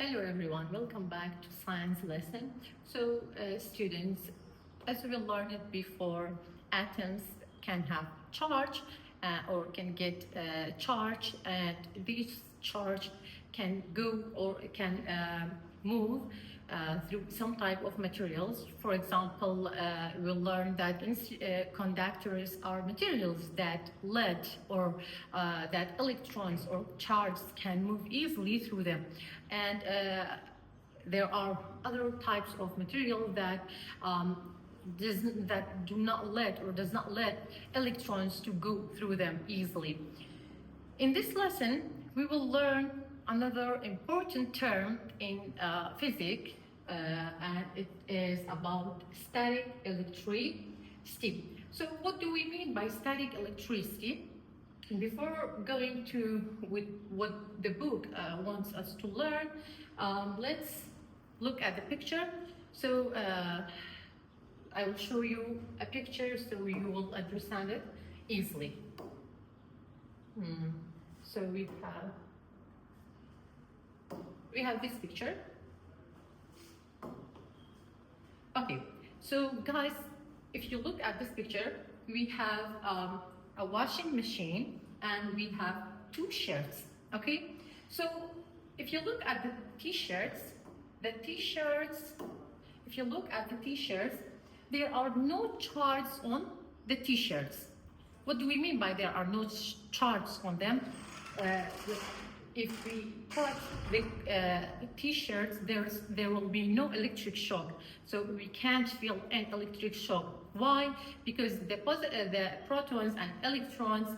Hello everyone, welcome back to science lesson. So students, as we learned it before, atoms can have charge or can get charge, and this charge can go or can move through some type of materials. For example, we'll learn that conductors are materials that lead or that electrons or charges can move easily through them. And there are other types of material that do not let or does not let electrons to go through them easily. In this lesson, we will learn another important term in physics, and it is about static electricity. So what do we mean by static electricity? Before going to with what the book wants us to learn, let's look at the picture. So I will show you a picture so you will understand it easily. So we have this picture. Okay, so guys, if you look at this picture, we have a washing machine and we have two shirts. Okay, so if you look at the t-shirts, if you look at the t-shirts, there are no charges on the t-shirts. What do we mean by there are no charges on them? If we touch the t-shirts, there will be no electric shock. So we can't feel an electric shock. Why? Because the protons and electrons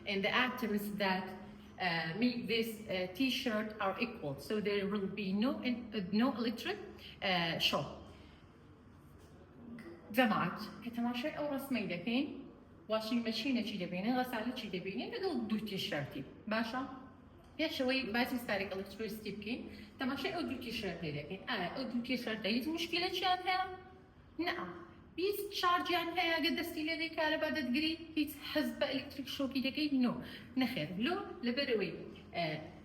in the atoms that make this t-shirt are equal. So there will be no electric shock. جماعة كتماشى أو رسمي دكين واشنج ماشين شي دبيني غسالة شي دبيني لقل دو تيشيرتي باشا يا شوي باسي ستاريك الكتريستي بكين تماشى أو دو تيشيرتي دكين أو دو تيشيرتي هيت مشكلة شان هيا نعم بيت تشارج يعني هيا قد استيلة ذيك على بعد تقري بيت حزب إلكتريك شوكي دكين نو نخير لو لبروي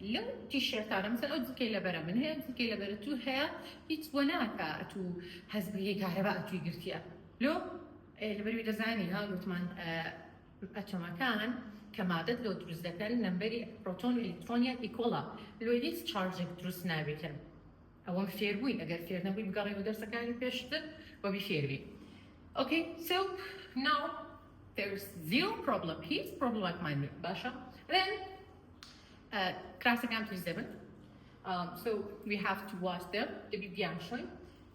لو تيشيرت على مثلا أو ذكي لبرا من هيا ذكي لبرا تو هيا بيت وناكا تو حزب هيك على بعد تو قرتيا لو البروي دزاني ها قلت من أتمكان كمادة لو درس ذكر نمبري بروتون إلكترونيا إيكولا لو يديس تشارج درس نابيتن أو مفيروي أجر فير نبي بقاري ودرس كاني بيشتر وبيفيروي. Okay, so now there's zero problem. Here's problem like mine, Basha. Then classic amp-7. So we have to wash them.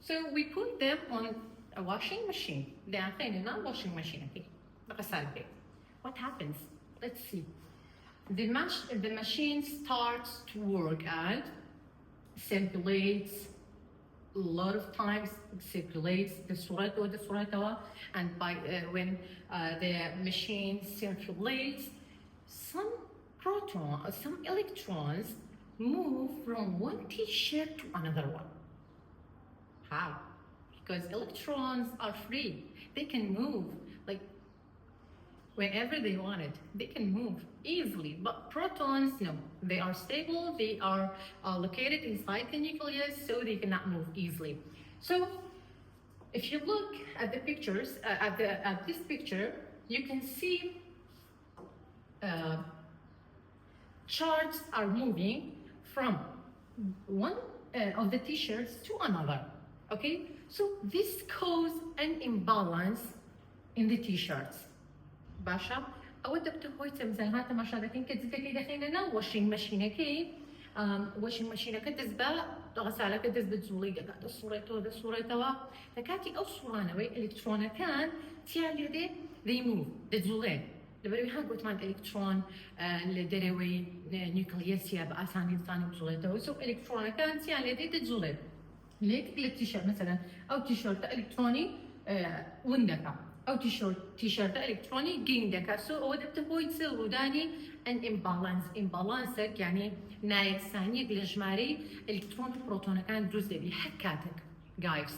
So we put them on a washing machine. Not washing machine. What happens? Let's see. The machine starts to work and circulates. A lot of times it circulates the surata, and by when the machine circulates, some electrons move from one t-shirt to another one. How? Because electrons are free. They can move like whenever they want it. They can move easily, but protons, no. They are stable, they are located inside the nucleus, so they cannot move easily. So if you look at the pictures, at this picture, you can see charges are moving from one of the t-shirts to another. Okay, so this causes an imbalance in the t-shirts. Basha, أود بتهويت مزالها تماشى لكن كتزبلي دخيلنا واشين ماشينة كي واشين ماشينة كتزبا غسالة كتزبا تزولي قاعدة الصورة توا لكاتي أو صورانة وي إلكترونا كان تيالي دي they move تزولين لبري هاد قلت مان إلكترون لدروي نيوكليسيا بأساني ثاني تزولي توا سو إلكترونا كان تيالي دي تزولين ليك التيشيرت مثلا أو تيشيرت إلكتروني وندكا أو تيشيرت إلكتروني جيندك سو أود بتهوي تسوي داني an imbalance يعني نايك ثانية بالجماري إلكترون بروتون كان دروز دبي حركاتك guys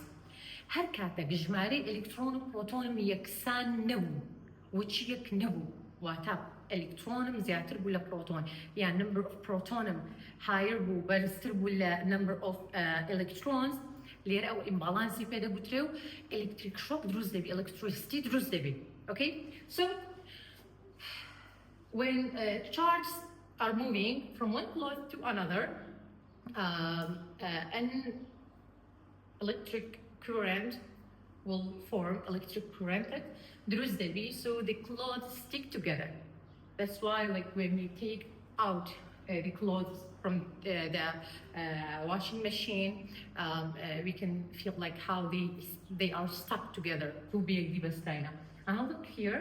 حركاتك جماري إلكترون بروتون يكسان نو وتشيك نو واتاب الكترون زيادة ولا بروتون يعني number of proton higher برستر ولا number of electrons لير أو imbalance بيدا بتريو electric shock دروز دبي electricity دروز دبي okay so when charges are moving from one cloth to another an electric current will form electric current دروز دبي so the cloths stick together. That's why like when we take out the clothes from the washing machine we can feel like how they are stuck together and look here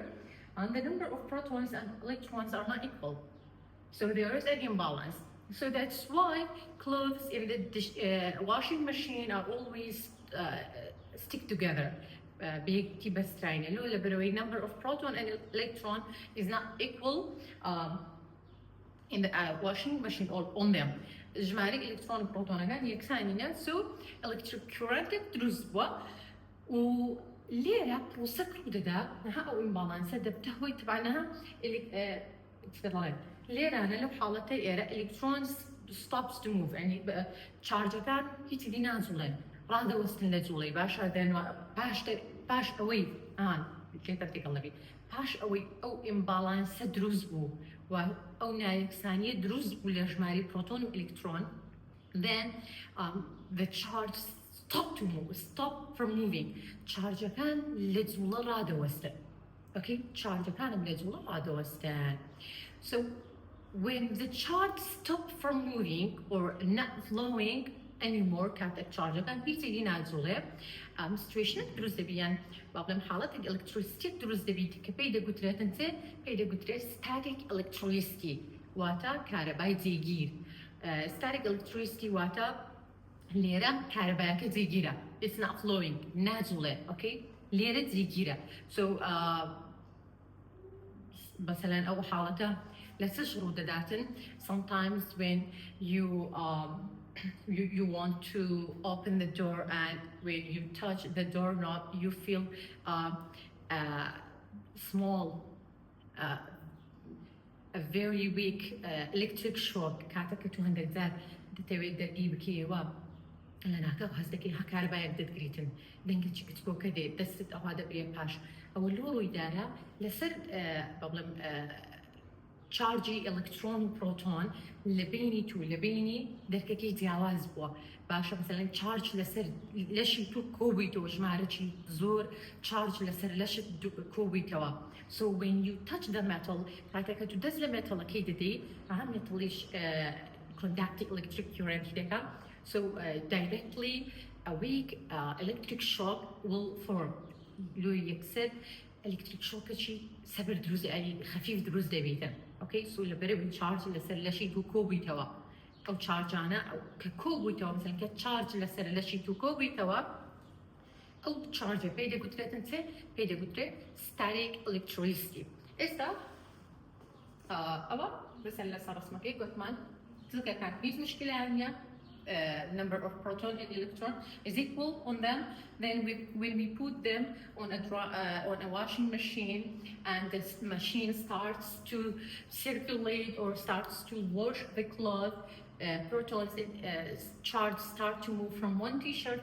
and the number of protons and electrons are not equal so there is an imbalance so that's why clothes in the washing machine are always stick together big tibastrain number of proton and electron is not equal in the washing machine or on them جمارك electron proton كان يكسانينا so electric current ترزبوا و ليرة وسكروا دا نها أو imbalance دا بتهوي تبعناها تفضلين ليرة أنا لو حالتي إيرة electrons stops to move يعني charge كان هيتدي نازلين راضي وصلنا لجولي باشا then باش أوي كيف تقلبي باش أوي أو imbalance درزبو أو نايك ثانية درزبو لجماري بروتون وإلكترون then the charge stop from moving charge كان لجولة راضي وصل okay charge كان لجولة راضي وصل so when the charge stop from moving or not flowing anymore كانت التشارج كان بيتي نازله situation دروز دبيان بابلم حالة الإلكتريستي دروز دبيتي كبيدا قدرت أنت بيدا قدرت static electricity واتا كهرباء زيجير static electricity واتا ليرة كهرباء كزيجيرة it's not flowing نازله okay ليرة زيجيرة so مثلا أو حالته لتشعروا داتن sometimes when you you want to open the door and when you touch the doorknob you feel small a very weak electric shock كاتك 200 زاد تتوي دقيق كيوا لأنك هزدكي هكاربا يبدأ تقريتن دنك تشكتكو كده دست أو هذا بريم باش أو اللورو يدارا لسر بابلم charge electron proton لبيني درككي جواز بوا باشا مثلا charge لسر لشي تو كوبي تو جماعة شي زور charge لسر لشي كوبي توا so when you touch the metal كاتك تدز الميتال أكيد دي عم نطليش conducting electric current هداك so directly a weak electric shock will form لو يكسر electric shock شي سبر دروز أي خفيف دروز دبيته اوكي سو لبري تشارج لسر لشي تو كوبي توا او تشارج انا او ككوبي توا مثلا كتشارج لسر لشي تو كوبي توا او تشارج بيدا قدرة انت بيدا قدرة static electricity استا اوا بس اللي صار اسمك ايه قلت مان تلك كانت بيز مشكلة عندنا number of proton and electron is equal on them then when we put them on a washing machine and this machine starts to circulate or starts to wash the cloth protons charge start to move from one t-shirt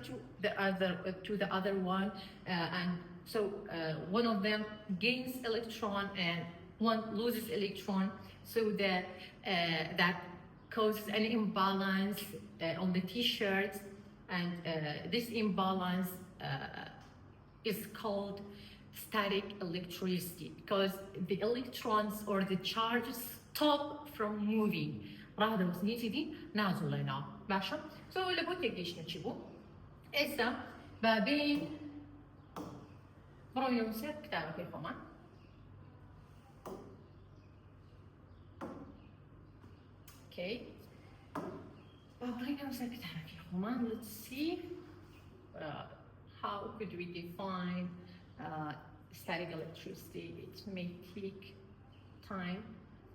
to the other one and so one of them gains electron and one loses electron so that that causes an imbalance on the t-shirts and this imbalance is called static electricity because the electrons or the charges stop from moving راهذا وسنيتي دي نازل لنا باشا so لابد يقديش نشيبو إذا بابين برو يوسف كتابة في الخمان okay let's see how could we define static electricity. It may take time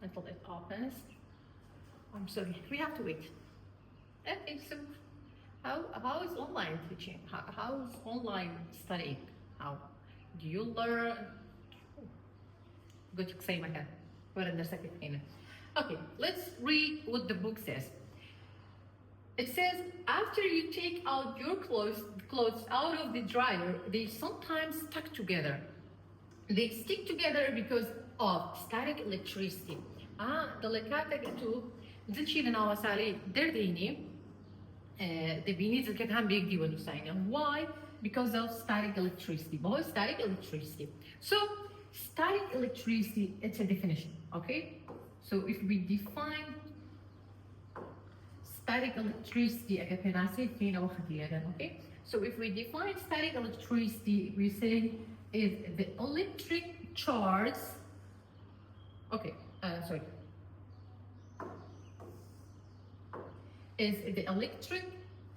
until it opens. I'm sorry, we have to wait. Okay, so how is online teaching? How is online studying? How do you learn? قلت لك زي ما كان Okay, let's read what the book says. It says, after you take out your clothes out of the dryer, they sometimes stuck together. They stick together because of static electricity. دلكاتك انتو دلشي لنا وسالي درديني دبيني دلكات هم بيجدي ونساينا. Why? Because of static electricity. But what's static electricity? So static electricity, it's a definition, okay? So if we define static electricity, okay? So if we define static electricity, we say is the electric charge, okay, sorry, is the electric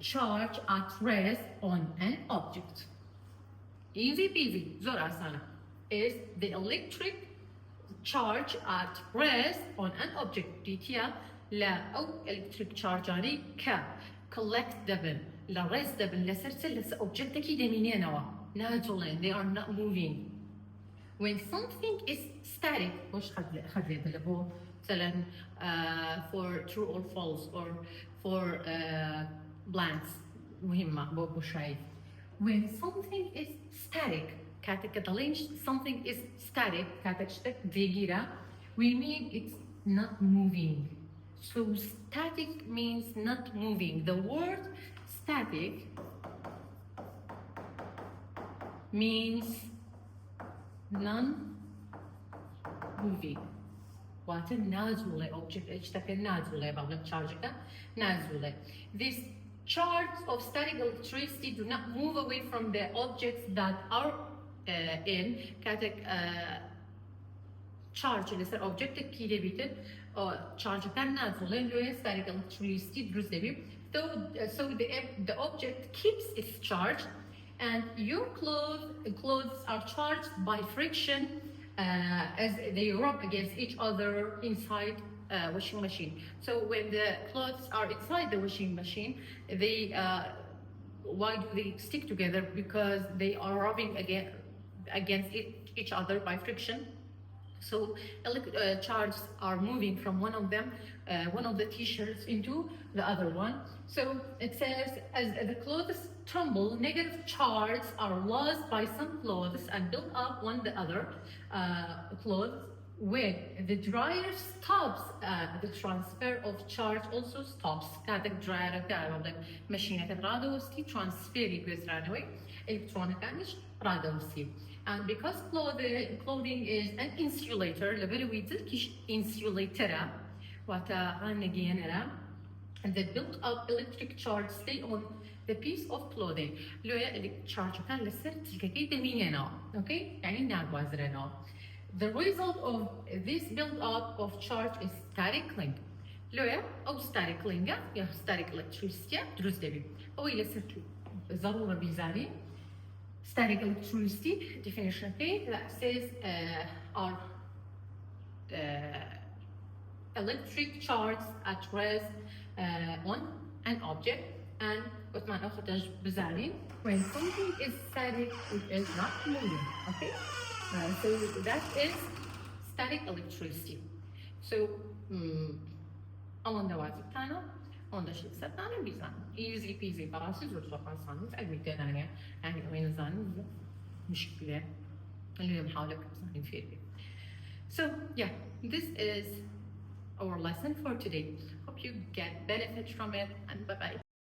charge at rest on an object. Easy peasy, zora sana. Is the electric charge at rest on an object. DTL لا أو electric charge يعني collectible لا restable لا سرسل لا object كده منين نوا ناتولين they are not moving. When something is static وش خد لي هو مثلا for true or false or for blanks مهمة بو شايف. When something is static كاتك كتلينش something is static كاتك شتك ديجيرا we mean it's not moving. So static means not moving. The word static means non-moving. What a nazule object, nazule. These charges of static electricity do not move away from the objects that are in charge اللي صار object كده بيتن charge كان نازل اللي static electricity دروس دبي. So the object keeps its charge, and your clothes are charged by friction as they rub against each other inside washing machine. So when the clothes are inside the washing machine, they why do they stick together? Because they are rubbing against each other by friction. So charges are moving from one of them, one of the t-shirts into the other one. So it says, as the clothes tumble, negative charges are lost by some clothes and build up one the other clothes. When the dryer stops, the transfer of charge also stops. كاتك dryer كارو ماشينة كترادو ستي transfer بيزرانوي electronic damage رادو ستي. And because clothing is an insulator, insulator, and the built up electric charge stay on the piece of clothing. Okay? The result of this build up of charge is static link. أو static link يا static electricity دروس دبي. أو إلى سرت ضرورة بيزاري. Static electricity definition that says are electric charge at rest on an object, and what man when something is static it is not moving. Okay, so that is static electricity. So on the wazitano on the ship set down and be done. Easy peasy براسي زور صفحة صانت أقول أنا يعني وين زان مشكلة اللي محاولك صانين فيه. So yeah, this is our lesson for today. Hope you get benefit from it, and bye bye.